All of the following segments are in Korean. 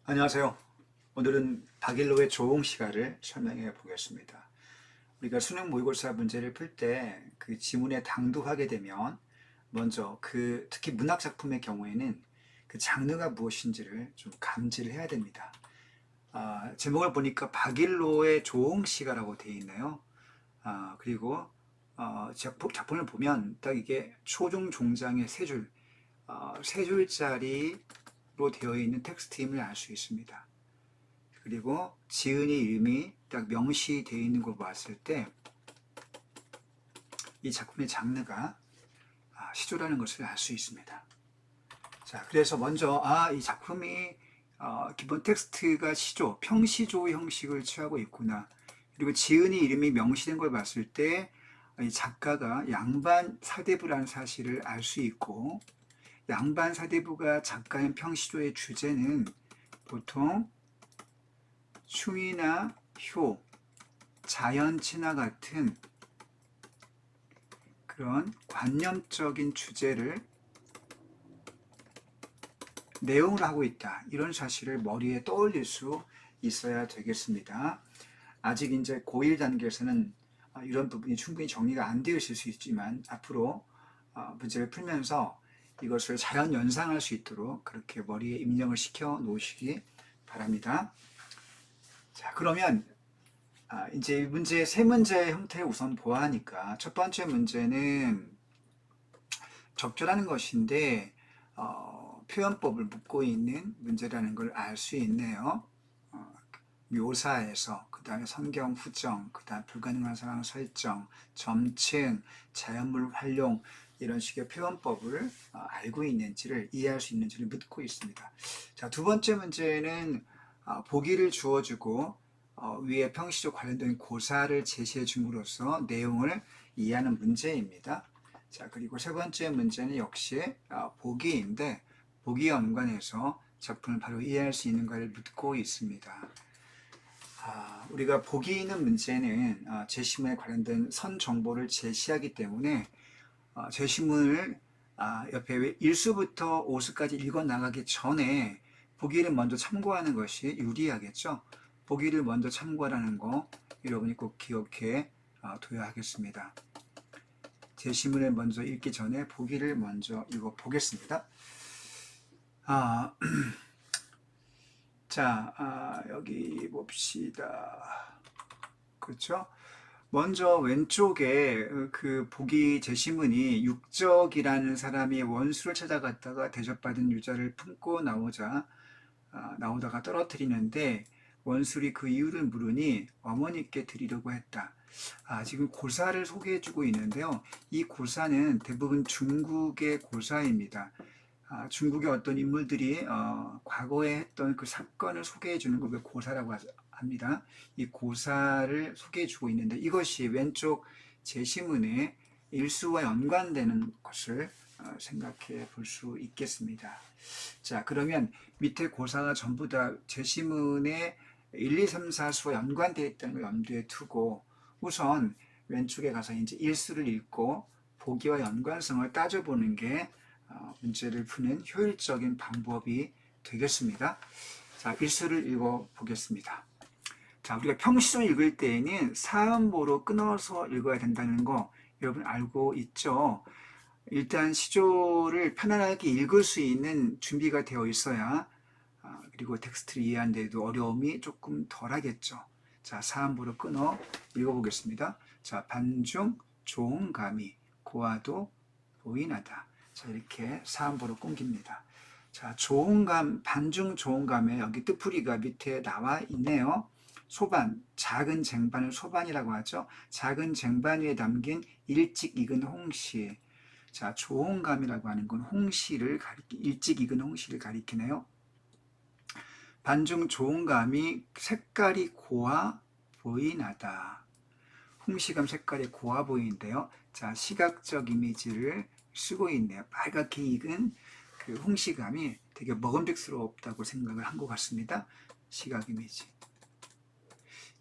안녕하세요. 오늘은 박일로의 조홍시가를 설명해 보겠습니다. 우리가 수능 모의고사 문제를 풀 때 그 지문에 당도하게 되면 먼저 특히 문학 작품의 경우에는 그 장르가 무엇인지를 좀 감지를 해야 됩니다. 제목을 보니까 박일로의 조홍시가라고 되어 있네요. 그리고 작품을 보면 딱 이게 초중 종장의 세 줄짜리로 되어 있는 텍스트임을 알 수 있습니다. 그리고 지은이 이름이 딱 명시되어 있는 걸 봤을 때 이 작품의 장르가 시조라는 것을 알 수 있습니다. 자, 그래서 먼저 이 작품이 기본 텍스트가 시조, 평시조 형식을 취하고 있구나. 그리고 지은이 이름이 명시된 걸 봤을 때 이 작가가 양반 사대부라는 사실을 알 수 있고, 양반 사대부가 작가인 평시조의 주제는 보통 흉이나 효, 자연친화 같은 그런 관념적인 주제를 내용으로 하고 있다. 이런 사실을 머리에 떠올릴 수 있어야 되겠습니다. 아직 이제 고1 단계에서는 이런 부분이 충분히 정리가 안 되어 있을 수 있지만 앞으로 문제를 풀면서 이것을 자연 연상할 수 있도록 그렇게 머리에 입력을 시켜 놓으시기 바랍니다. 자, 그러면 이제 문제 세 문제의 형태를 우선 보아하니까 첫 번째 문제는 적절하는 것인데 표현법을 묻고 있는 문제라는 걸 알 수 있네요. 묘사에서 그 다음에 성경 후정, 그 다음 불가능한 상황 설정, 점층, 자연물 활용 이런 식의 표현법을 알고 있는지를 이해할 수 있는지를 묻고 있습니다. 자, 두 번째 문제는 보기를 주어주고 위에 평시조 관련된 고사를 제시해 줌으로써 내용을 이해하는 문제입니다. 자, 그리고 세 번째 문제는 역시 보기인데 보기 연관해서 작품을 바로 이해할 수 있는가를 묻고 있습니다. 우리가 보기 있는 문제는 제시문에 관련된 선 정보를 제시하기 때문에 제시문을 옆에 1수부터 5수까지 읽어 나가기 전에 보기를 먼저 참고하는 것이 유리하겠죠. 보기를 먼저 참고하라는 거 여러분이 꼭 기억해 둬야 하겠습니다. 제시문을 먼저 읽기 전에 보기를 먼저 읽어 보겠습니다. 자, 여기 봅시다. 그렇죠? 먼저 왼쪽에 그 보기 제시문이 육적이라는 사람이 원수를 찾아갔다가 대접받은 유자를 품고 나오다가 떨어뜨리는데 원술이 그 이유를 물으니 어머니께 드리려고 했다. 지금 고사를 소개해주고 있는데요. 이 고사는 대부분 중국의 고사입니다. 중국의 어떤 인물들이 과거에 했던 그 사건을 소개해주는 걸 고사라고 합니다. 이 고사를 소개해주고 있는데 이것이 왼쪽 제시문의 일수와 연관되는 것을 생각해 볼 수 있겠습니다. 자, 그러면 밑에 고사가 전부 다 제시문에 1, 2, 3, 4수와 연관되어 있다는 걸 염두에 두고 우선 왼쪽에 가서 이제 일수를 읽고 보기와 연관성을 따져보는 게 문제를 푸는 효율적인 방법이 되겠습니다. 자, 일수를 읽어 보겠습니다. 자, 우리가 평시조 읽을 때에는 사음보로 끊어서 읽어야 된다는 거 여러분 알고 있죠? 일단 시조를 편안하게 읽을 수 있는 준비가 되어 있어야 그리고 텍스트를 이해하는 데도 어려움이 조금 덜하겠죠. 자, 사음보로 끊어 읽어보겠습니다. 자, 반중 종감이 고와도 보이나다. 자, 이렇게 사음보로 끊깁니다. 자, 조음감, 반중 조음감에 여기 뜻풀이가 밑에 나와 있네요. 소반, 작은 쟁반을 소반이라고 하죠. 작은 쟁반 위에 담긴 일찍 익은 홍시. 자, 조음감이라고 하는 건 일찍 익은 홍시를 가리키네요. 반중 조음감이 색깔이 고와 보이나다. 홍시감 색깔이 고와 보이는데요. 자, 시각적 이미지를 쓰고 있네요. 빨갛게 익은 그 홍시감이 되게 먹음직스럽다고 생각을 한 것 같습니다. 시각 이미지.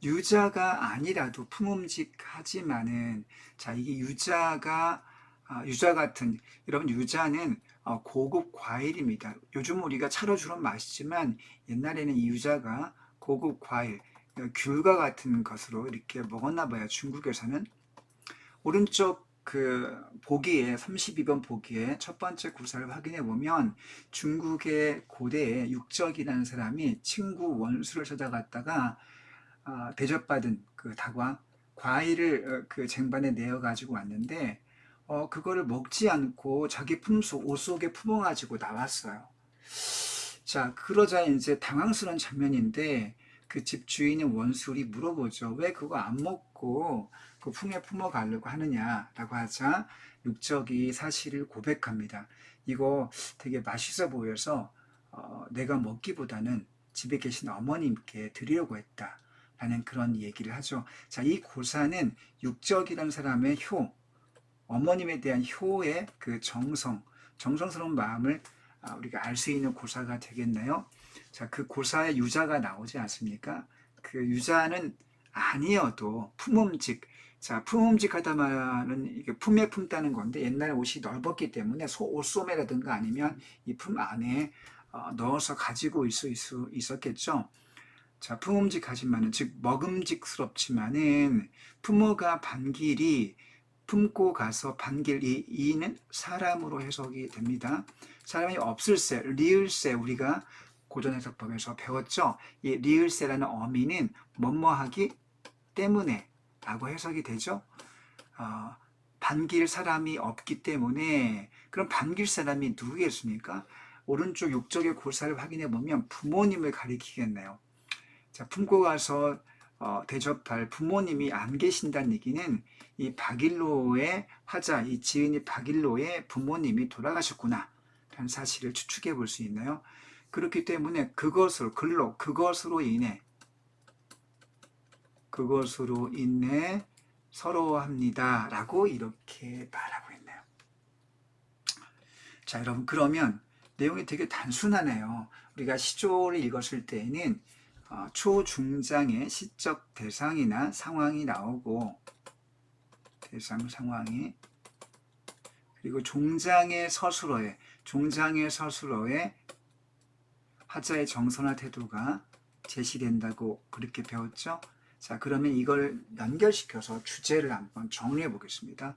유자가 아니라도 품음직하지만은 자, 이게 유자 같은 여러분 유자는 고급 과일입니다. 요즘 우리가 차로 주로 마시지만 옛날에는 이 유자가 고급 과일, 귤과 같은 것으로 이렇게 먹었나 봐요. 중국에서는. 오른쪽 그 보기에 32번 보기에 첫 번째 구사를 확인해 보면 중국의 고대에 육적이라는 사람이 친구 원수를 찾아갔다가 대접받은 그 다과 과일을 그 쟁반에 내어 가지고 왔는데 그거를 먹지 않고 자기 품속 옷 속에 품어 가지고 나왔어요. 자, 그러자 이제 당황스러운 장면인데 그 집 주인의 원술이 물어보죠. 왜 그거 안 먹고 그 품에 품어 가려고 하느냐라고 하자 육적이 사실을 고백합니다. 이거 되게 맛있어 보여서 내가 먹기보다는 집에 계신 어머님께 드리려고 했다. 라는 그런 얘기를 하죠. 자, 이 고사는 육적이라는 사람의 어머님에 대한 효의 그 정성스러운 마음을 우리가 알 수 있는 고사가 되겠네요. 자, 그 고사의 유자가 나오지 않습니까? 그 유자는 아니어도 품음직. 자, 품음직하다 말은 이게 품에 품다는 건데 옛날에 옷이 넓었기 때문에 옷소매라든가 아니면 이 품 안에 넣어서 가지고 있을 수 있었겠죠. 자, 품음직하지만은 즉 먹음직스럽지만은 품어가 반길이 품고 가서 반길 이는 사람으로 해석이 됩니다. 사람이 없을세, 리을세 우리가 고전 해석법에서 배웠죠. 이 리을세라는 어미는 뭐뭐하기 때문에 라고 해석이 되죠. 반길 사람이 없기 때문에 그럼 반길 사람이 누구겠습니까? 오른쪽 육적의 고사를 확인해 보면 부모님을 가리키겠네요. 자, 품고 가서 대접할 부모님이 안 계신다는 얘기는 이 바길로의 화자, 이 지은이 바길로의 부모님이 돌아가셨구나 라는 사실을 추측해 볼 수 있나요? 그렇기 때문에 그것으로 인해 서러워합니다 라고 이렇게 말하고 있네요. 자, 여러분, 그러면 내용이 되게 단순하네요. 우리가 시조를 읽었을 때에는 초중장의 시적 대상이나 상황이 나오고 대상 상황이 그리고 종장의 서술어에 화자의 정서나 태도가 제시된다고 그렇게 배웠죠. 자, 그러면 이걸 연결시켜서 주제를 한번 정리해 보겠습니다.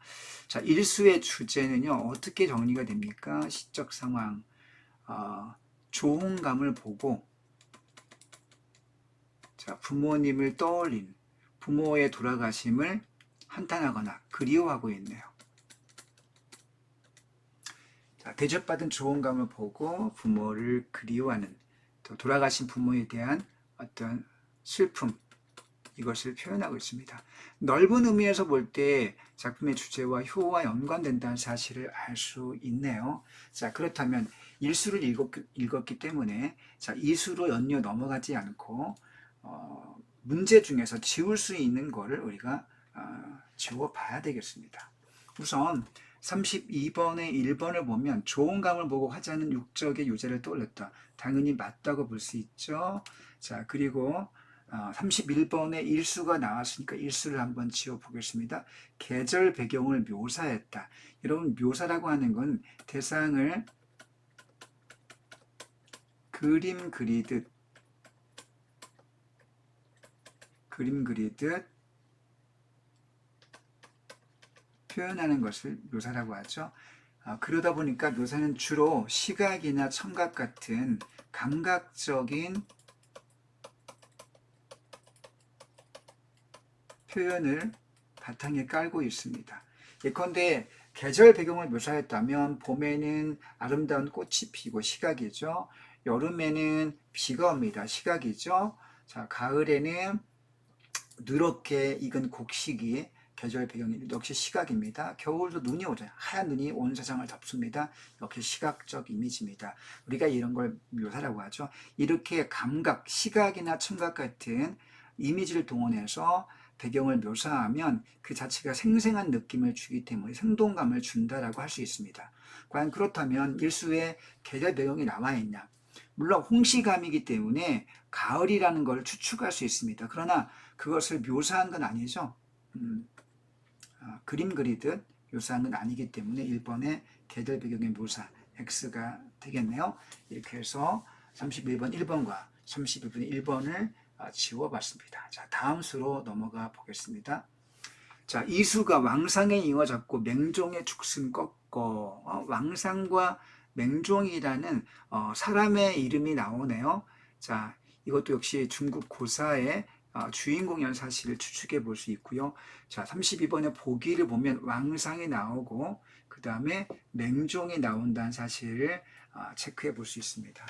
자, 일수의 주제는요 어떻게 정리가 됩니까? 시적 상황, 조홍감을 보고 자, 부모님을 떠올린 부모의 돌아가심을 한탄하거나 그리워하고 있네요. 자, 대접받은 조언감을 보고 부모를 그리워하는 또 돌아가신 부모에 대한 어떤 슬픔 이것을 표현하고 있습니다. 넓은 의미에서 볼 때 작품의 주제와 효와 연관된다는 사실을 알 수 있네요. 자, 그렇다면 일수를 읽었기 때문에 자, 이수로 연이어 넘어가지 않고 문제 중에서 지울 수 있는 거를 우리가 지워 봐야 되겠습니다. 우선 32번의 1번을 보면 좋은 감을 보고 화자는 육적의 유제를 떠올렸다. 당연히 맞다고 볼 수 있죠. 자, 그리고 31번에 일수가 나왔으니까 일수를 한번 지워 보겠습니다. 계절 배경을 묘사했다. 여러분, 묘사라고 하는 건 대상을 그림 그리듯 표현하는 것을 묘사라고 하죠. 그러다 보니까 묘사는 주로 시각이나 청각 같은 감각적인 표현을 바탕에 깔고 있습니다. 예컨대 계절 배경을 묘사했다면 봄에는 아름다운 꽃이 피고 시각이죠. 여름에는 비가 옵니다. 시각이죠. 자, 가을에는 누렇게 익은 곡식이 계절 배경이 역시 시각입니다. 겨울도 눈이 오죠. 하얀 눈이 온 세상을 덮습니다. 역시 시각적 이미지입니다. 우리가 이런 걸 묘사라고 하죠. 이렇게 감각, 시각이나 청각 같은 이미지를 동원해서 배경을 묘사하면 그 자체가 생생한 느낌을 주기 때문에 생동감을 준다라고 할 수 있습니다. 과연 그렇다면 일수의 계절 배경이 나와 있냐? 물론 홍시감이기 때문에 가을이라는 걸 추측할 수 있습니다. 그러나 그것을 묘사한 건 아니죠. 그림 그리듯 묘사한 건 아니기 때문에 1번의 계절 배경의 묘사 X가 되겠네요. 이렇게 해서 31번 1번과 31번 1번을 지워봤습니다. 자, 다음 수로 넘어가 보겠습니다. 자, 이수가 왕상의 잉어 잡고 맹종의 죽순 꺾어. 왕상과 맹종이라는 사람의 이름이 나오네요. 자, 이것도 역시 중국 고사의 주인공이라는 사실을 추측해 볼 수 있고요. 자, 32번의 보기를 보면 왕상이 나오고 그 다음에 맹종이 나온다는 사실을 체크해 볼 수 있습니다.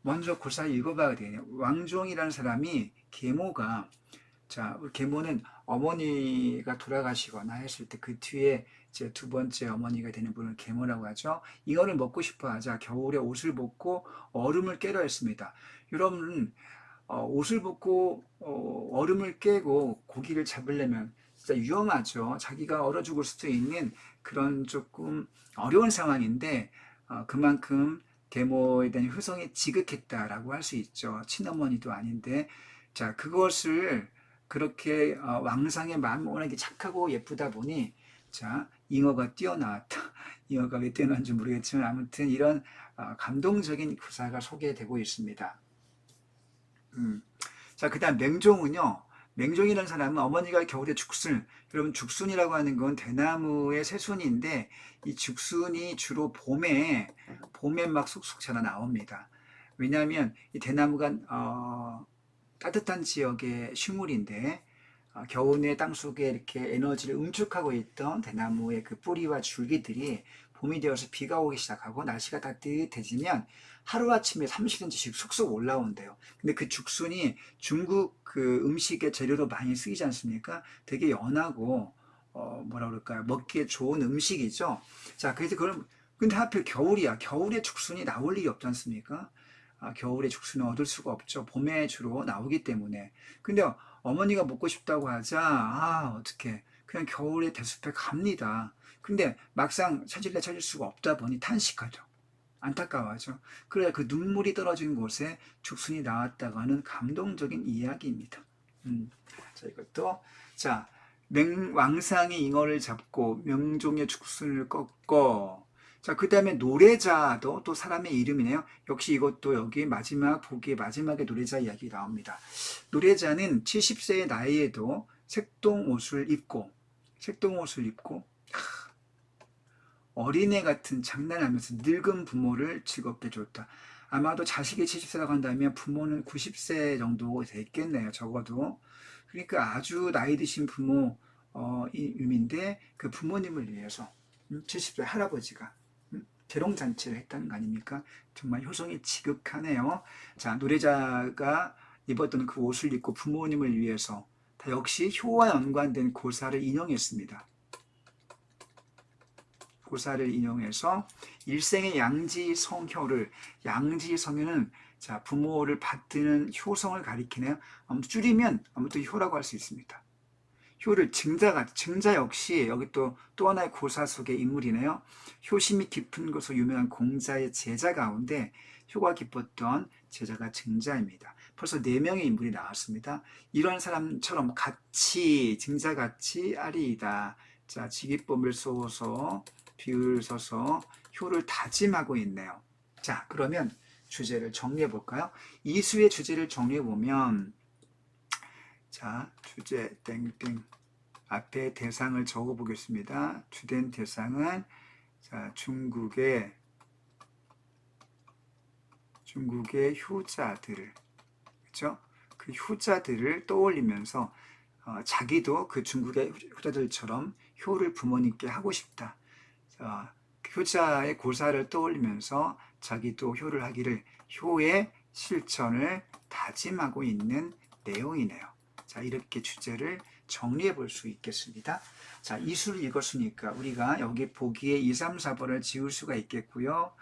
먼저 고사 읽어봐야 되겠네요. 왕종이라는 사람이 계모가, 자, 계모는 어머니가 돌아가시거나 했을 때 그 뒤에 이제 두 번째 어머니가 되는 분을 계모라고 하죠. 이거를 먹고 싶어 하자 겨울에 옷을 벗고 얼음을 깨려 했습니다. 여러분, 옷을 벗고 얼음을 깨고 고기를 잡으려면 진짜 위험하죠. 자기가 얼어 죽을 수도 있는 그런 조금 어려운 상황인데 그만큼 계모에 대한 효성이 지극했다라고 할 수 있죠. 친어머니도 아닌데, 자, 그것을 그렇게 왕상의 마음이 워낙에 착하고 예쁘다 보니, 자, 잉어가 뛰어나왔다. 잉어가 왜 뛰어나왔는지 모르겠지만 아무튼 이런 감동적인 구사가 소개되고 있습니다. 자, 그 다음 맹종은요. 맹종이라는 사람은 어머니가 겨울에 죽순, 여러분 죽순이라고 하는 건 대나무의 새순인데 이 죽순이 주로 봄에 막 쑥쑥 자라 나옵니다. 왜냐하면 이 대나무가 따뜻한 지역의 식물인데 겨우내 땅속에 이렇게 에너지를 응축하고 있던 대나무의 그 뿌리와 줄기들이 봄이 되어서 비가 오기 시작하고 날씨가 따뜻해지면 하루아침에 30cm씩 쑥쑥 올라온대요. 근데 그 죽순이 중국 그 음식의 재료로 많이 쓰이지 않습니까? 되게 연하고 뭐라 그럴까요? 먹기에 좋은 음식이죠. 자, 그래서 그럼 근데 하필 겨울이야. 겨울에 죽순이 나올 일이 없지 않습니까? 겨울에 죽순을 얻을 수가 없죠. 봄에 주로 나오기 때문에. 근데 어머니가 먹고 싶다고 하자, 어떡해. 그냥 겨울에 대숲에 갑니다. 근데 막상 찾을 수가 없다 보니 탄식하죠. 안타까워하죠. 그래 그 눈물이 떨어진 곳에 죽순이 나왔다고 하는 감동적인 이야기입니다. 자, 이것도, 자, 왕상이 잉어를 잡고 명종의 죽순을 꺾어. 자, 그 다음에 노래자도 또 사람의 이름이네요. 역시 이것도 여기 마지막 보기의 마지막에 노래자 이야기 나옵니다. 노래자는 70세의 나이에도 색동옷을 입고 어린애 같은 장난하면서 늙은 부모를 즐겁게 줬다. 아마도 자식이 70세라고 한다면 부모는 90세 정도 됐겠네요. 적어도. 그러니까 아주 나이 드신 부모임인데 그 부모님을 위해서 70세 할아버지가 재롱잔치를 했다는 거 아닙니까? 정말 효성이 지극하네요. 자, 노래자가 입었던 그 옷을 입고 부모님을 위해서 다 역시 효와 연관된 고사를 인용했습니다. 고사를 인용해서 일생의 양지성효를, 양지성효는 자, 부모를 받드는 효성을 가리키네요. 아무튼 줄이면 아무튼 효라고 할 수 있습니다. 효를 증자 역시 여기 또 하나의 고사 속의 인물이네요. 효심이 깊은 것으로 유명한 공자의 제자 가운데 효가 깊었던 제자가 증자입니다. 벌써 4명의 인물이 나왔습니다. 이런 사람처럼 같이 증자같이 아리이다. 자, 지기법을 쏘서 비을 서서 효를 다짐하고 있네요. 자, 그러면 주제를 정리해 볼까요? 이수의 주제를 정리해 보면, 자, 주제 땡땡 앞에 대상을 적어 보겠습니다. 주된 대상은 자, 중국의 효자들을, 그렇죠? 그 효자들을 떠올리면서 자기도 그 중국의 효자들처럼 효를 부모님께 하고 싶다. 효자의 고사를 떠올리면서 자기도 효를 하기를 효의 실천을 다짐하고 있는 내용이네요. 자, 이렇게 주제를 정리해 볼 수 있겠습니다. 자, 이수를 읽었으니까 우리가 여기 보기에 2, 3, 4번을 지울 수가 있겠고요.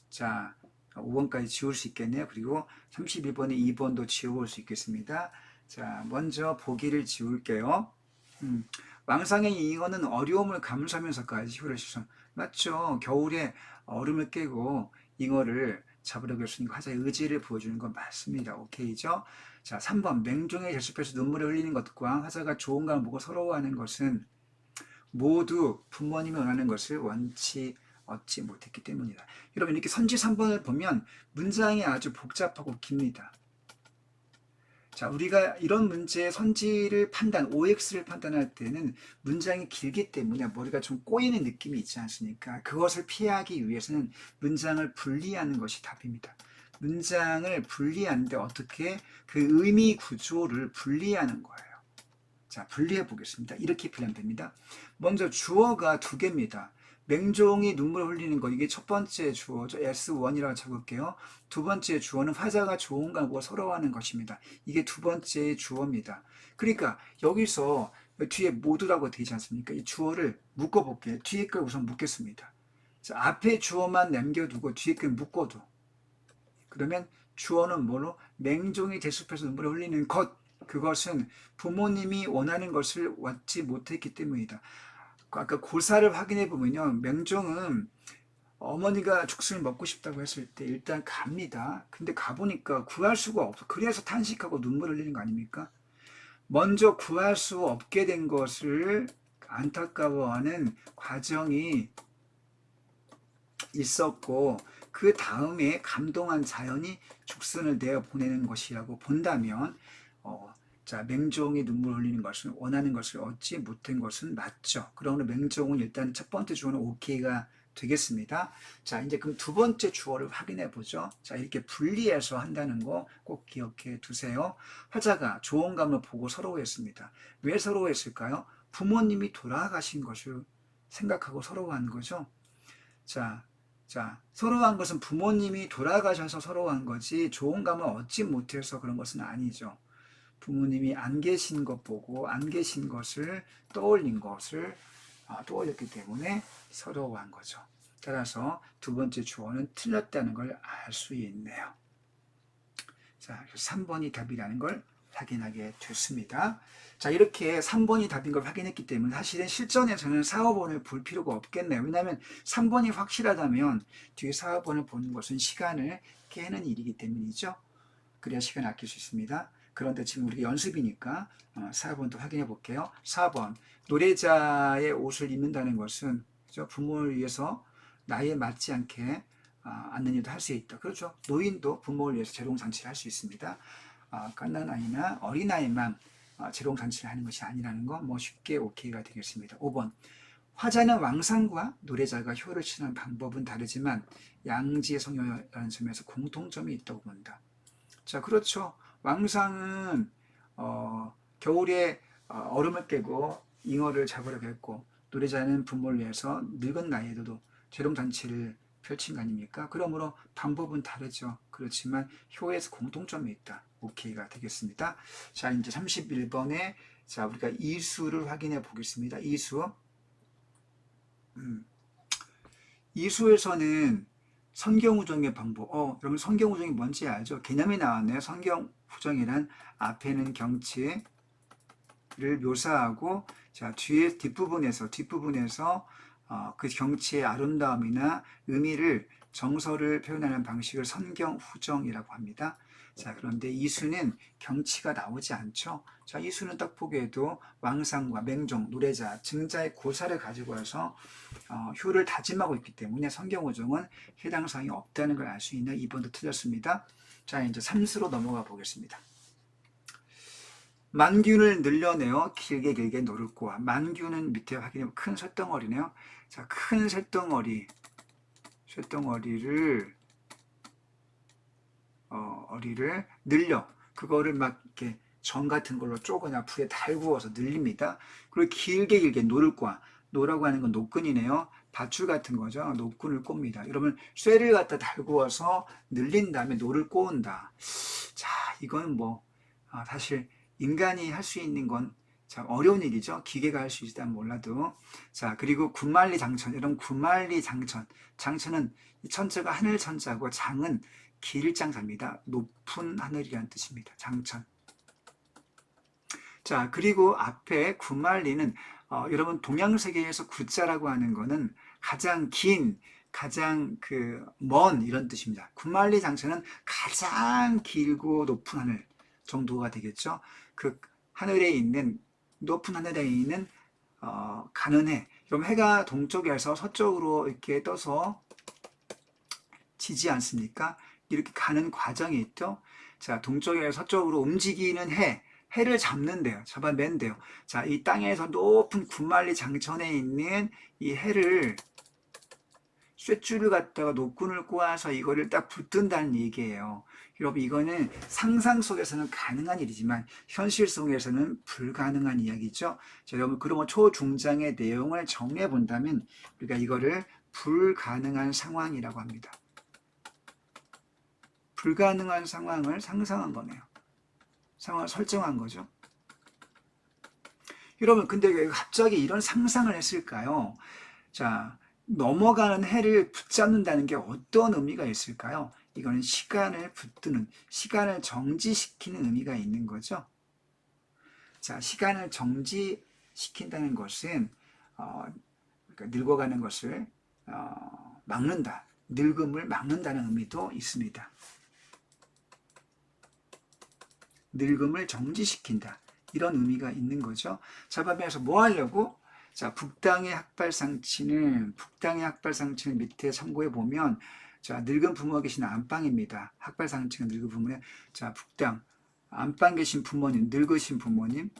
자, 5번까지 지울 수 있겠네요. 그리고 31번에 2번도 지워볼 수 있겠습니다. 자, 먼저 보기를 지울게요. 왕상의 잉어는 어려움을 감수하면서까지 효를 실천. 맞죠? 겨울에 얼음을 깨고 잉어를 잡으려고 했으니까 화자의 의지를 보여주는 건 맞습니다. 오케이죠? 자, 3번 맹종의 제습해서 눈물을 흘리는 것과 화자가 좋은 감을 보고 서러워하는 것은 모두 부모님이 원하는 것을 원치 얻지 못했기 때문이다. 여러분 이렇게 선지 3번을 보면 문장이 아주 복잡하고 깁니다. 자, 우리가 이런 문제의 선지를 OX를 판단할 때는 문장이 길기 때문에 머리가 좀 꼬이는 느낌이 있지 않습니까? 그것을 피하기 위해서는 문장을 분리하는 것이 답입니다. 문장을 분리하는데 어떻게 그 의미 구조를 분리하는 거예요. 자, 분리해 보겠습니다. 이렇게 표현됩니다. 먼저 주어가 두 개입니다. 맹종이 눈물 흘리는 거, 이게 첫 번째 주어죠. S1이라고 적을게요. 두 번째 주어는 화자가 좋은 감고 서러워하는 것입니다. 이게 두 번째 주어입니다. 그러니까 여기서 뒤에 모두라고 되지 않습니까? 이 주어를 묶어볼게요. 뒤에 걸 우선 묶겠습니다. 자, 앞에 주어만 남겨두고 뒤에 걸 묶어도, 그러면 주어는 뭐로? 맹종이 대숲에서 눈물을 흘리는 것, 그것은 부모님이 원하는 것을 얻지 못했기 때문이다. 아까 고사를 확인해 보면요, 맹종은 어머니가 죽순을 먹고 싶다고 했을 때 일단 갑니다. 근데 가보니까 구할 수가 없어. 그래서 탄식하고 눈물을 흘리는 거 아닙니까? 먼저 구할 수 없게 된 것을 안타까워하는 과정이 있었고, 그 다음에 감동한 자연이 죽순을 내어 보내는 것이라고 본다면, 자, 맹종이 눈물 흘리는 것은 원하는 것을 얻지 못한 것은 맞죠. 그러면 맹종은 일단 첫 번째 주어는 오케이가 되겠습니다. 자, 이제 그럼 두 번째 주어를 확인해 보죠. 자, 이렇게 분리해서 한다는 거 꼭 기억해 두세요. 화자가 좋은 감을 보고 서러워했습니다. 왜 서러워했을까요? 부모님이 돌아가신 것을 생각하고 서러워한 거죠. 자, 서러워한 것은 부모님이 돌아가셔서 서러워한 거지 좋은 감을 얻지 못해서 그런 것은 아니죠. 부모님이 안 계신 것 보고 안 계신 것을 떠올렸기 때문에 서러워한 거죠. 따라서 두 번째 주어는 틀렸다는 걸 알 수 있네요. 자, 3번이 답이라는 걸 확인하게 됐습니다. 자, 이렇게 3번이 답인 걸 확인했기 때문에 사실은 실전에서는 4, 5번을 볼 필요가 없겠네요. 왜냐하면 3번이 확실하다면 뒤에 4, 5번을 보는 것은 시간을 깨는 일이기 때문이죠. 그래야 시간 아낄 수 있습니다. 그런데 지금 우리가 연습이니까 4번도 확인해 볼게요. 4번, 노래자의 옷을 입는다는 것은 부모를 위해서 나이에 맞지 않게 않는 일도 할 수 있다. 그렇죠. 노인도 부모를 위해서 재롱잔치를 할 수 있습니다. 갓난아이나 어린아이만 재롱잔치를 하는 것이 아니라는 거 쉽게 오케이가 되겠습니다. 5번, 화자는 왕상과 노래자가 효를 치는 방법은 다르지만 양지의 성효라는 점에서 공통점이 있다고 본다. 자, 그렇죠. 왕상은 겨울에 얼음을 깨고 잉어를 잡으려고 했고, 노래자는 부모를 위해서 늙은 나이에도 재롱잔치를 펼친 거 아닙니까? 그러므로 방법은 다르죠. 그렇지만 효에서 공통점이 있다. 오케이가 되겠습니다. 자, 이제 31번에 자, 우리가 이수를 확인해 보겠습니다. 이수에서는 성경후정의 방법. 여러분 성경후정이 뭔지 알죠? 개념이 나왔네요. 성경후정이란 앞에는 경치를 묘사하고, 자, 뒷부분에서 그 경치의 아름다움이나 의미를 정서를 표현하는 방식을 성경후정이라고 합니다. 자, 그런데 이수는 경치가 나오지 않죠. 자, 이수는 딱 보기에도 왕상과 맹종, 노래자, 증자의 고사를 가지고 와서 효를 다짐하고 있기 때문에 성경후정은 해당 사항이 없다는 걸 알 수 있는 2번도 틀렸습니다. 자, 이제 3수로 넘어가 보겠습니다. 만균을 늘려내어 길게 노를 꼬아. 만균은 밑에 확인하면 큰 쇳덩어리네요. 자, 큰 쇳덩어리를 늘려, 그거를 막 이렇게 정 같은 걸로 쪼거나 불에 달구어서 늘립니다. 그리고 길게 노를 꼬아. 노라고 하는 건 노끈이네요. 밧줄 같은 거죠. 노끈을 꼽니다. 여러분 쇠를 갖다 달구어서 늘린 다음에 노를 꼬은다. 자, 이건 사실 인간이 할 수 있는 건 참 어려운 일이죠. 기계가 할 수 있다면 몰라도. 자, 그리고 군만리 장천. 여러분 군만리 장천. 장천은 천자가 하늘 천자고 장은 길장자입니다. 높은 하늘이라는 뜻입니다. 장천. 자, 그리고 앞에 군만리는 여러분 동양세계에서 구자라고 하는 거는 가장 긴, 가장 먼 이런 뜻입니다. 군만리 장천은 가장 길고 높은 하늘 정도가 되겠죠. 그 하늘에 있는, 높은 하늘에 있는 가는해. 그럼 해가 동쪽에서 서쪽으로 이렇게 떠서 지지 않습니까? 이렇게 가는 과정이 있죠. 자, 동쪽에서 서쪽으로 움직이는 해를 잡는데요. 잡아맨대요. 자, 이 땅에서 높은 군만리 장천에 있는 이 해를 쇳줄을 갖다가 노끈을 꼬아서 이거를 딱 붙든다는 얘기예요. 여러분, 이거는 상상 속에서는 가능한 일이지만 현실 속에서는 불가능한 이야기죠. 자, 여러분, 그러면 초중장의 내용을 정리해 본다면 우리가 이거를 불가능한 상황이라고 합니다. 불가능한 상황을 상상한 거네요. 상황을 설정한 거죠. 여러분, 근데 왜 갑자기 이런 상상을 했을까요? 자, 넘어가는 해를 붙잡는다는 게 어떤 의미가 있을까요? 이거는 시간을 붙드는, 시간을 정지시키는 의미가 있는 거죠. 자, 시간을 정지시킨다는 것은 그러니까 늙어가는 것을 막는다, 늙음을 막는다는 의미도 있습니다. 늙음을 정지시킨다, 이런 의미가 있는 거죠. 자, 그래서 뭐 하려고? 자, 북당의 학발상치는 밑에 참고해 보면, 자, 늙은 부모가 계신 안방입니다. 학발상치는 늙은 부모님. 자, 북당 안방 계신 부모님, 늙으신 부모님,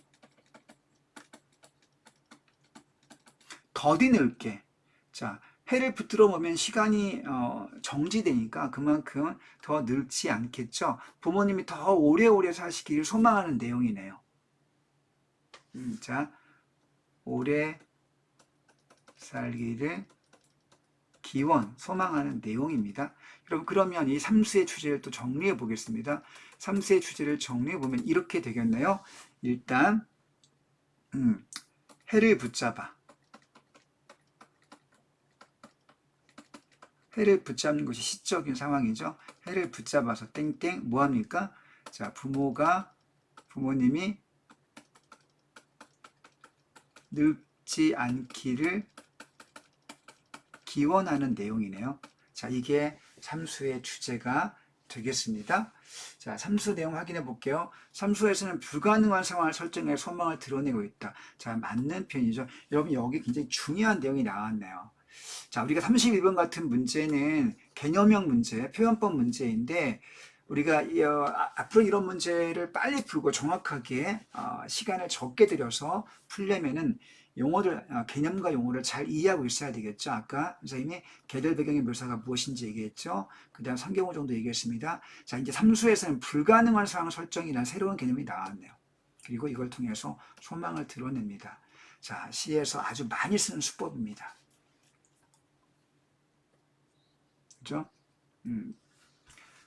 더디 늙게. 자, 해를 붙들어 보면 시간이 정지되니까 그만큼 더 늙지 않겠죠. 부모님이 더 오래오래 사시기를 소망하는 내용이네요. 자, 오래 살기를 기원, 소망하는 내용입니다. 여러분, 그러면 이 삼수의 주제를 또 정리해 보겠습니다. 삼수의 주제를 정리해 보면 이렇게 되겠네요. 일단 해를 붙잡아. 해를 붙잡는 것이 시적인 상황이죠. 해를 붙잡아서 땡땡 뭐합니까? 자, 부모님이 늙지 않기를 기원하는 내용이네요. 자, 이게 삼수의 주제가 되겠습니다. 자, 삼수 내용 확인해 볼게요. 삼수에서는 불가능한 상황을 설정해 소망을 드러내고 있다. 자, 맞는 표현이죠. 여러분, 여기 굉장히 중요한 내용이 나왔네요. 자, 우리가 31번 같은 문제는 개념형 문제, 표현법 문제인데 우리가 앞으로 이런 문제를 빨리 풀고 정확하게 시간을 적게 들여서 풀려면은 용어를, 개념과 용어를 잘 이해하고 있어야 되겠죠. 아까 선생님이 개별 배경의 묘사가 무엇인지 얘기했죠. 그 다음 3경우 정도 얘기했습니다. 자, 이제 삼수에서는 불가능한 상황 설정이라는 새로운 개념이 나왔네요. 그리고 이걸 통해서 소망을 드러냅니다. 자, 시에서 아주 많이 쓰는 수법입니다. 그죠?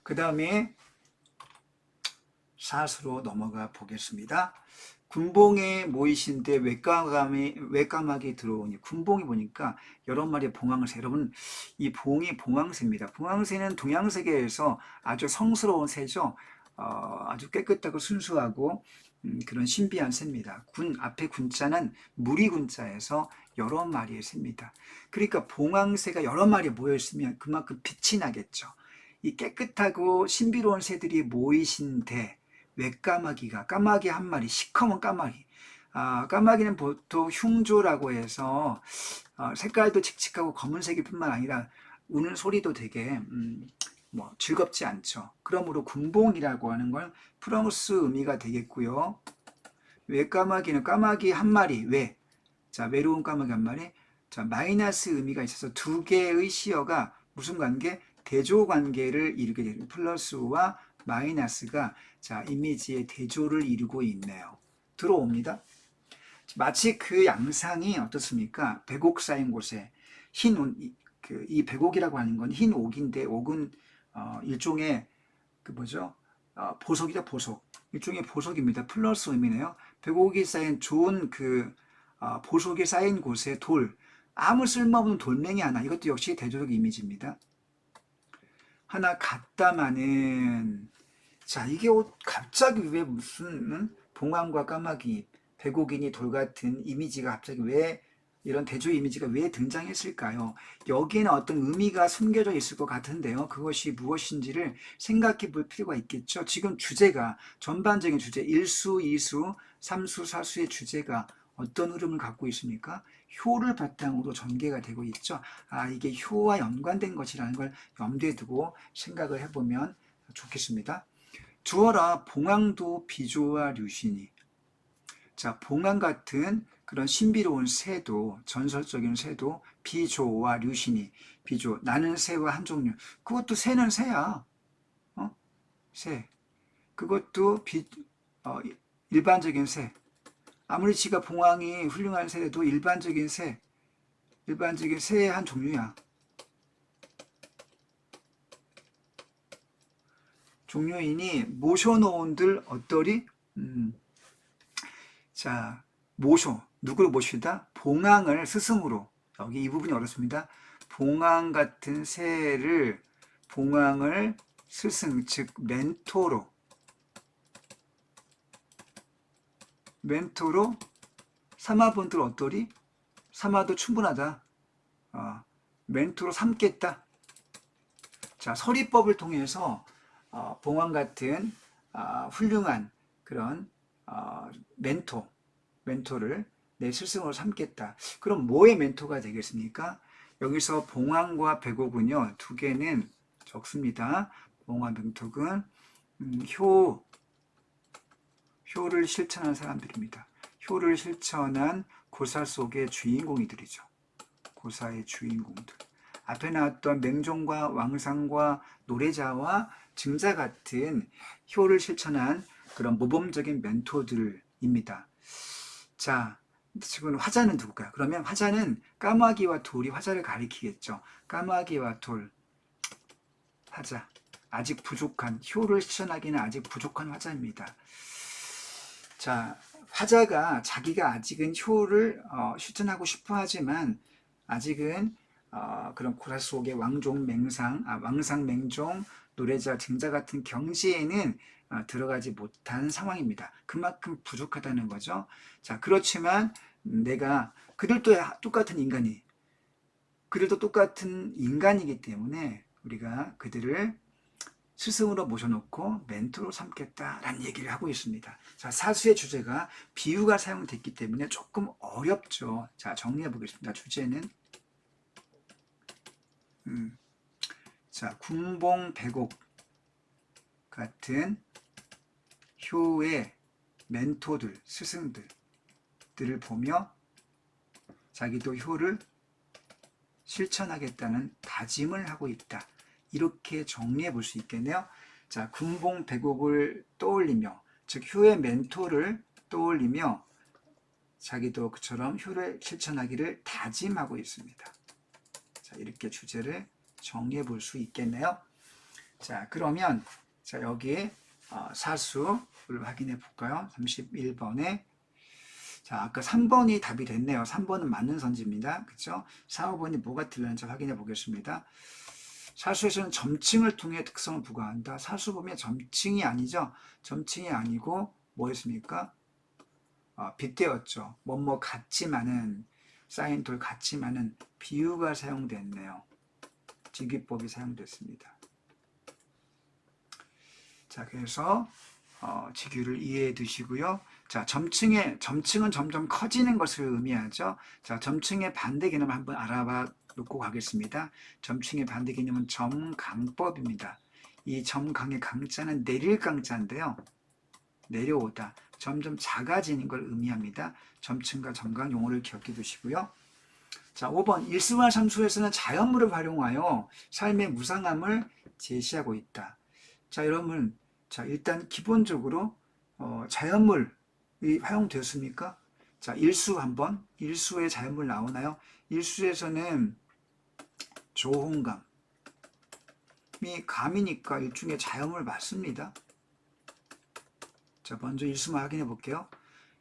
그 다음에 사수로 넘어가 보겠습니다. 군봉에 모이신데 외까마귀 들어오니, 군봉이 보니까 여러 마리의 봉황새. 여러분, 이 봉이 봉황새입니다. 봉황새는 동양세계에서 아주 성스러운 새죠. 아주 깨끗하고 순수하고 그런 신비한 새입니다. 앞에 군자는 무리 군자에서 여러 마리의 새입니다. 그러니까 봉황새가 여러 마리 모여 있으면 그만큼 빛이 나겠죠. 이 깨끗하고 신비로운 새들이 모이신데 외까마귀가, 까마귀 한 마리, 시커먼 까마귀. 까마귀는 보통 흉조라고 해서 색깔도 칙칙하고 검은색일 뿐만 아니라 우는 소리도 되게 즐겁지 않죠. 그러므로 군봉이라고 하는 건 프랑스 의미가 되겠고요. 외까마귀는 까마귀 한 마리, 자, 외로운 까마귀 한 마리. 자, 마이너스 의미가 있어서 두 개의 시어가 무슨 관계? 대조 관계를 이루게 됩니다. 플러스와 마이너스가 자, 이미지의 대조를 이루고 있네요. 들어옵니다. 마치 그 양상이 어떻습니까? 백옥 쌓인 곳에 흰 옷, 이 백옥이라고 하는 건 흰 옥인데, 옥은 일종의 보석이죠, 보석. 일종의 보석입니다. 플러스 의미네요. 백옥이 쌓인 좋은 보석이 쌓인 곳에 돌, 아무 쓸모없는 돌멩이 하나, 이것도 역시 대조적 이미지입니다. 하나 갖다마는, 자, 이게 갑자기 왜 무슨 봉황과 까마귀, 백옥이니 돌 같은 이미지가 갑자기 왜, 이런 대조 이미지가 왜 등장했을까요? 여기에는 어떤 의미가 숨겨져 있을 것 같은데요. 그것이 무엇인지를 생각해 볼 필요가 있겠죠. 지금 주제가, 전반적인 주제, 1수, 2수, 3수, 4수의 주제가 어떤 흐름을 갖고 있습니까? 효를 바탕으로 전개가 되고 있죠. 이게 효와 연관된 것이라는 걸 염두에 두고 생각을 해보면 좋겠습니다. 두어라 봉황도 비조와 류신이. 자, 봉황 같은 그런 신비로운 새도, 전설적인 새도 비조와 류신이. 비조, 나는 새와 한 종류. 그것도 새는 새야. 새. 그것도 일반적인 새. 아무리 지가 봉황이 훌륭한 새도 일반적인 새의 한 종류야. 종류이니 모셔놓은들 어떠리? 자, 누구를 모시다? 봉황을 스승으로. 여기 이 부분이 어렵습니다. 봉황을 스승, 즉 멘토로 삼아본들 어떠리? 삼아도 충분하다. 멘토로 삼겠다. 자, 서리법을 통해서 봉황 같은 훌륭한 그런 멘토를 내 스승으로 삼겠다. 그럼 뭐의 멘토가 되겠습니까? 여기서 봉황과 백옥은요, 두 개는 적습니다. 봉황, 백옥은 효를 실천한 사람들입니다. 효를 실천한 고사 속의 주인공이들이죠. 고사의 주인공들. 앞에 나왔던 맹종과 왕상과 노래자와 증자 같은 효를 실천한 그런 모범적인 멘토들입니다. 자, 지금 화자는 누굴까요? 그러면 화자는 까마귀와 돌이 화자를 가리키겠죠. 까마귀와 돌, 화자. 아직 부족한, 효를 실천하기는 아직 부족한 화자입니다. 자, 화자가 자기가 아직은 효를 실천하고 싶어 하지만 아직은 그런 고사 속의 왕상, 맹종, 노래자, 증자 같은 경지에는 들어가지 못한 상황입니다. 그만큼 부족하다는 거죠. 자, 그렇지만 그들도 똑같은 인간이기 때문에 우리가 그들을 스승으로 모셔놓고 멘토로 삼겠다라는 얘기를 하고 있습니다. 자, 사수의 주제가 비유가 사용됐기 때문에 조금 어렵죠. 자, 정리해 보겠습니다. 주제는 자, 궁봉백옥 같은 효의 멘토들, 스승들을 보며 자기도 효를 실천하겠다는 다짐을 하고 있다. 이렇게 정리해 볼 수 있겠네요. 자, 궁봉백옥을 떠올리며, 즉 효의 멘토를 떠올리며 자기도 그처럼 효를 실천하기를 다짐하고 있습니다. 자, 이렇게 주제를 정리해 볼 수 있겠네요. 자, 그러면 여기 사수를 확인해 볼까요? 31번에 자, 아까 3번이 답이 됐네요. 3번은 맞는 선지입니다. 그렇죠? 4, 5번이 뭐가 틀렸는지 확인해 보겠습니다. 사수에서는 점칭을 통해 특성을 부과한다. 사수 보면 점칭이 아니죠. 점칭이 아니고 뭐였습니까? 빗대었죠. 뭐뭐 같지만은, 쌓인 돌 같지만은 비유가 사용됐네요. 직위법이 사용됐습니다. 자, 그래서 직유를 이해해 두시고요. 자, 점칭은 점점 커지는 것을 의미하죠. 자, 점칭의 반대 개념을 한번 알아봐 놓고 가겠습니다. 점칭의 반대 개념은 점강법입니다. 이 점강의 강자는 내릴 강자인데요. 내려오다. 점점 작아지는 걸 의미합니다. 점칭과 점강 용어를 기억해 두시고요. 자, 5번 일수와 삼수에서는 자연물을 활용하여 삶의 무상함을 제시하고 있다. 자, 여러분, 일단 기본적으로 자연물이 활용되었습니까? 자, 일수의 자연물 나오나요? 일수에서는 조홍감이 감이니까 일종의 자연물 맞습니다. 자, 먼저 일수만 확인해 볼게요.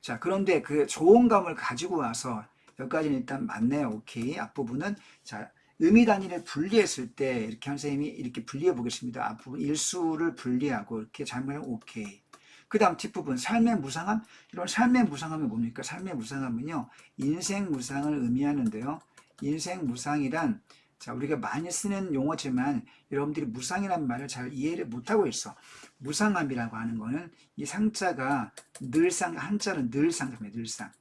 자, 그런데 그 조홍감을 가지고 와서 여기까지는 일단 맞네요. 오케이. 앞부분은 자, 의미 단위를 분리했을 때 이렇게 선생님이 이렇게 분리해 보겠습니다. 앞부분 일수를 분리하고 이렇게 잘못하면 오케이. 그 다음 뒷부분 삶의 무상함. 이런 삶의 무상함이 뭡니까? 삶의 무상함은요, 인생 무상을 의미하는데요. 인생 무상이란 자, 우리가 많이 쓰는 용어지만 여러분들이 무상이라는 말을 잘 이해를 못하고 있어. 무상함이라고 하는 거는 이 상자가 늘상, 한자는 늘상입니다.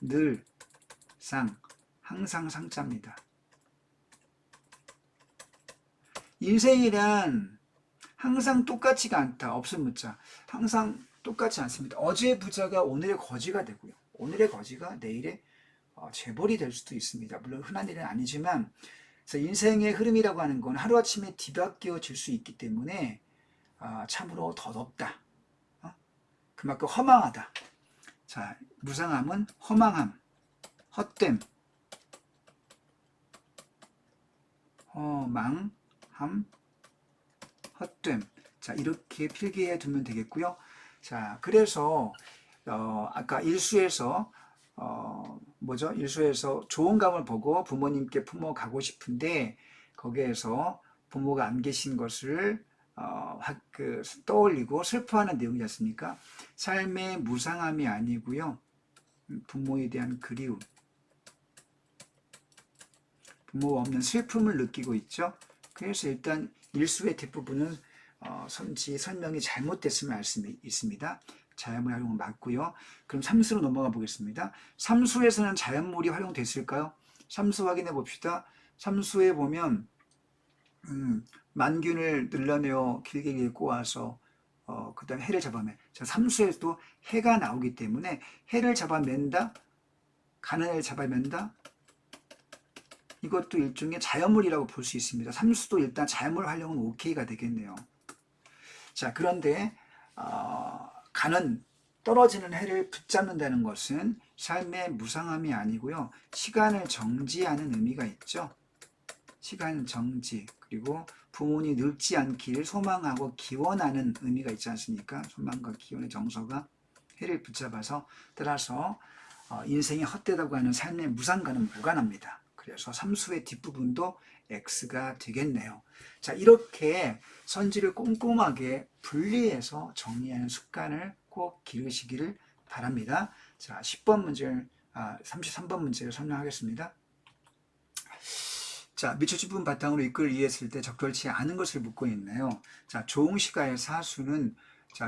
늘, 상, 항상 상자입니다. 인생이란 항상 똑같지가 않다. 없음 묻자. 항상 똑같지 않습니다. 어제의 부자가 오늘의 거지가 되고요. 오늘의 거지가 내일의 재벌이 될 수도 있습니다. 물론 흔한 일은 아니지만, 그래서 인생의 흐름이라고 하는 건 하루아침에 뒤바뀌어질 수 있기 때문에 참으로 더덥다. 그만큼 허망하다. 자, 무상함은 허망함, 헛됨, 허망함, 헛됨. 자, 이렇게 필기해 두면 되겠고요. 자, 그래서 아까 일수에서 일수에서 좋은 감을 보고 부모님께 품어 가고 싶은데 거기에서 부모가 안 계신 것을 떠올리고 슬퍼하는 내용이지 않습니까? 삶의 무상함이 아니고요. 부모에 대한 그리움, 부모가 없는 슬픔을 느끼고 있죠. 그래서 일단 일수의 뒷부분은 설명이 잘못됐음을 알 수 있습니다. 자연물 활용은 맞고요. 그럼 삼수로 넘어가 보겠습니다. 삼수에서는 자연물이 활용됐을까요? 삼수 확인해 봅시다. 삼수에 보면 만균을 늘려내어 길게 꼬아서 그 다음에 해를 잡아내. 자, 삼수에도 해가 나오기 때문에 해를 잡아낸다, 가는 해를 잡아낸다. 이것도 일종의 자연물이라고 볼 수 있습니다. 삼수도 일단 자연물 활용은 오케이가 되겠네요. 자, 그런데 가는 떨어지는 해를 붙잡는다는 것은 삶의 무상함이 아니고요. 시간을 정지하는 의미가 있죠. 시간 정지, 그리고 부모님 늙지 않기를 소망하고 기원하는 의미가 있지 않습니까? 소망과 기원의 정서가 해를 붙잡아서, 따라서 인생이 헛되다고 하는 삶의 무상과는 무관합니다. 그래서 삼수의 뒷부분도 X가 되겠네요. 자, 이렇게 선지를 꼼꼼하게 분리해서 정리하는 습관을 꼭 기르시기를 바랍니다. 자, 33번 문제를 설명하겠습니다. 자, 미처 부분 바탕으로 이끌 이해했을 때 적절치 않은 것을 묻고 있네요. 자, 조응시가의 사수는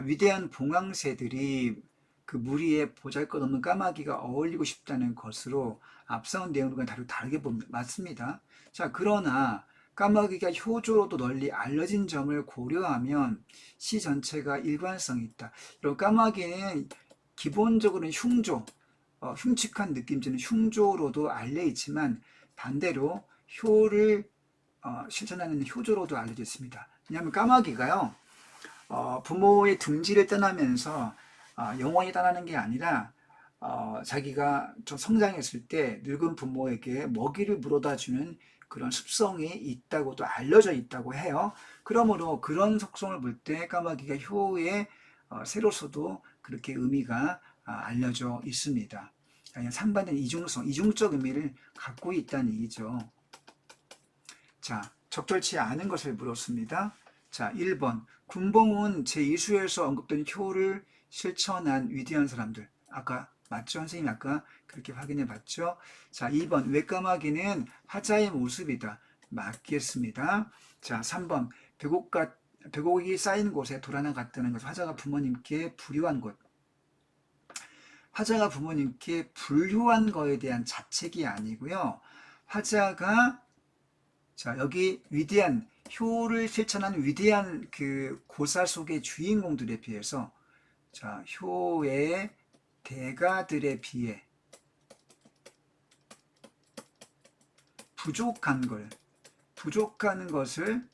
위대한 봉황새들이 그 무리에 보잘것없는 까마귀가 어울리고 싶다는 것으로 앞서온 내용과는 다르게 봅니다. 맞습니다. 자, 그러나 까마귀가 효조로도 널리 알려진 점을 고려하면 시 전체가 일관성이 있다. 그리고 까마귀는 기본적으로는 흉조, 흉측한 느낌지는 흉조로도 알려 있지만 반대로 효를 실천하는 효조로도 알려져 있습니다. 왜냐하면 까마귀가요, 부모의 둥지를 떠나면서 영원히 떠나는 게 아니라 자기가 좀 성장했을 때 늙은 부모에게 먹이를 물어다 주는 그런 습성이 있다고도 알려져 있다고 해요. 그러므로 그런 속성을 볼 때 까마귀가 효의 새로서도 그렇게 의미가 알려져 있습니다. 상반된 이중적 의미를 갖고 있다는 얘기죠. 자, 적절치 않은 것을 물었습니다. 자, 1번. 군봉은 제2수에서 언급된 효를 실천한 위대한 사람들. 아까 맞죠? 선생님이 아까 그렇게 확인해 봤죠? 자, 2번. 외까마귀는 화자의 모습이다. 맞겠습니다. 자, 3번. 배곡이 쌓인 곳에 돌 하나 갔다는 것. 화자가 부모님께 불효한 것. 화자가 부모님께 불효한 거에 대한 자책이 아니고요. 화자가 여기 위대한 효를 실천한 위대한 그 고사 속의 주인공들에 비해서 효의 대가들에 비해 부족한 것을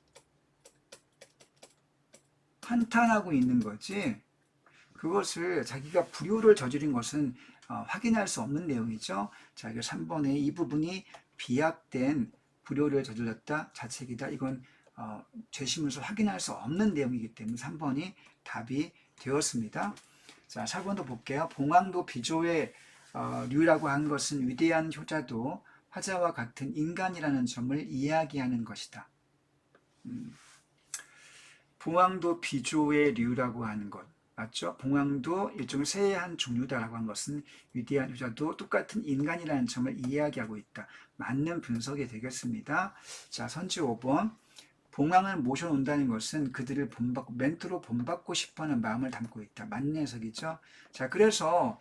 한탄하고 있는 거지, 그것을 자기가 불효를 저지른 것은 확인할 수 없는 내용이죠. 자, 이게 3번의 이 부분이 비약된 불효를 저질렀다, 자책이다. 이건 죄심으로서 확인할 수 없는 내용이기 때문에 3번이 답이 되었습니다. 자, 4번도 볼게요. 봉황도 비조의 류라고 한 것은 위대한 효자도 화자와 같은 인간이라는 점을 이야기하는 것이다. 봉황도 비조의 류라고 하는 것 맞죠? 봉황도 일종의 새의 한 종류다라고 한 것은 위대한 효자도 똑같은 인간이라는 점을 이야기하고 있다. 맞는 분석이 되겠습니다. 자, 선지 5번. 봉황을 모셔놓는다는 것은 그들을 멘토로 본받고 싶어하는 마음을 담고 있다. 맞는 해석이죠. 자, 그래서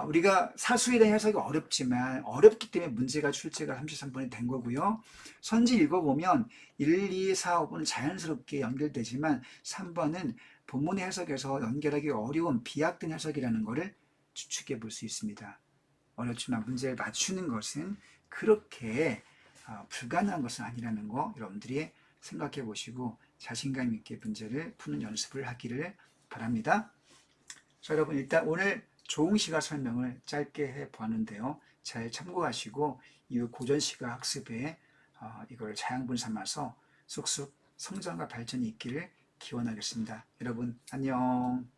우리가 사수에 대한 해석이 어렵지만 어렵기 때문에 문제가 출제가 33번이 된 거고요. 선지 읽어보면 1, 2, 4, 5번은 자연스럽게 연결되지만 3번은 본문의 해석에서 연결하기 어려운 비약된 해석이라는 것을 추측해 볼 수 있습니다. 어렵지만 문제를 맞추는 것은 그렇게 불가능한 것은 아니라는 거 여러분들이 생각해 보시고 자신감 있게 문제를 푸는 연습을 하기를 바랍니다. 자, 여러분 일단 오늘 조응시가 설명을 짧게 해 보았는데요. 잘 참고하시고 이후 고전시가 학습에 이걸 자양분 삼아서 쑥쑥 성장과 발전이 있기를 기원하겠습니다. 여러분 안녕.